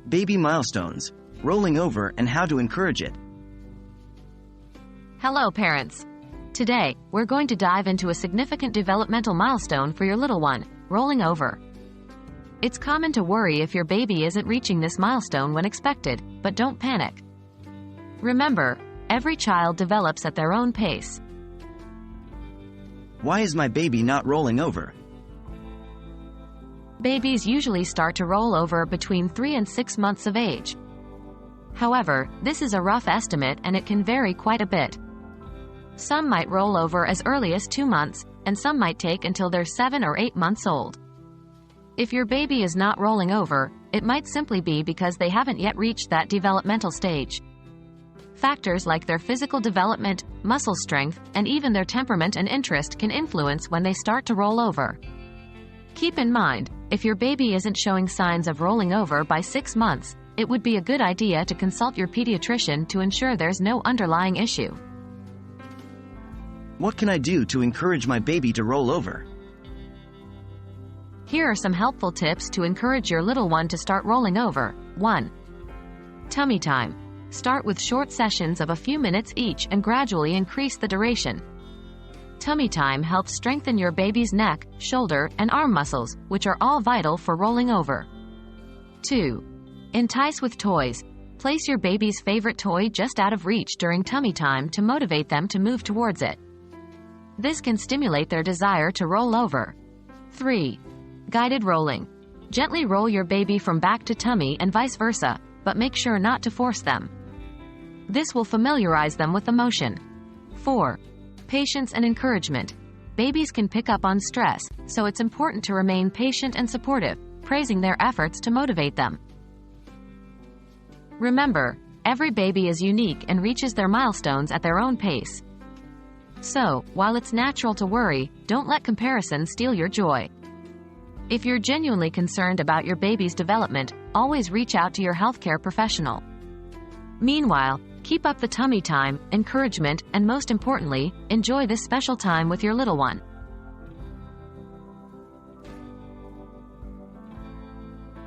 Baby milestones, rolling over and how to encourage it. Hello, parents. Today, we're going to dive into a significant developmental milestone for your little one, rolling over. It's common to worry if your baby isn't reaching this milestone when expected, but don't panic. Remember, every child develops at their own pace. Why is my baby not rolling over? Babies usually start to roll over between 3 and 6 months of age. However, this is a rough estimate and it can vary quite a bit. Some might roll over as early as 2 months, and some might take until they're 7 or 8 months old. If your baby is not rolling over, it might simply be because they haven't yet reached that developmental stage. Factors like their physical development, muscle strength, and even their temperament and interest can influence when they start to roll over. Keep in mind, if your baby isn't showing signs of rolling over by 6 months, it would be a good idea to consult your pediatrician to ensure there's no underlying issue. What can I do to encourage my baby to roll over? Here are some helpful tips to encourage your little one to start rolling over. 1. Tummy time. Start with short sessions of a few minutes each and gradually increase the duration. Tummy time helps strengthen your baby's neck, shoulder, and arm muscles, which are all vital for rolling over. 2. Entice with toys. Place your baby's favorite toy just out of reach during tummy time to motivate them to move towards it. This can stimulate their desire to roll over. 3. Guided rolling. Gently roll your baby from back to tummy and vice versa, but make sure not to force them. This will familiarize them with the motion. 4. Patience and encouragement. Babies can pick up on stress, so it's important to remain patient and supportive, praising their efforts to motivate them. Remember, every baby is unique and reaches their milestones at their own pace. So, while it's natural to worry, don't let comparison steal your joy. If you're genuinely concerned about your baby's development, always reach out to your healthcare professional. Meanwhile, keep up the tummy time, encouragement, and most importantly, enjoy this special time with your little one.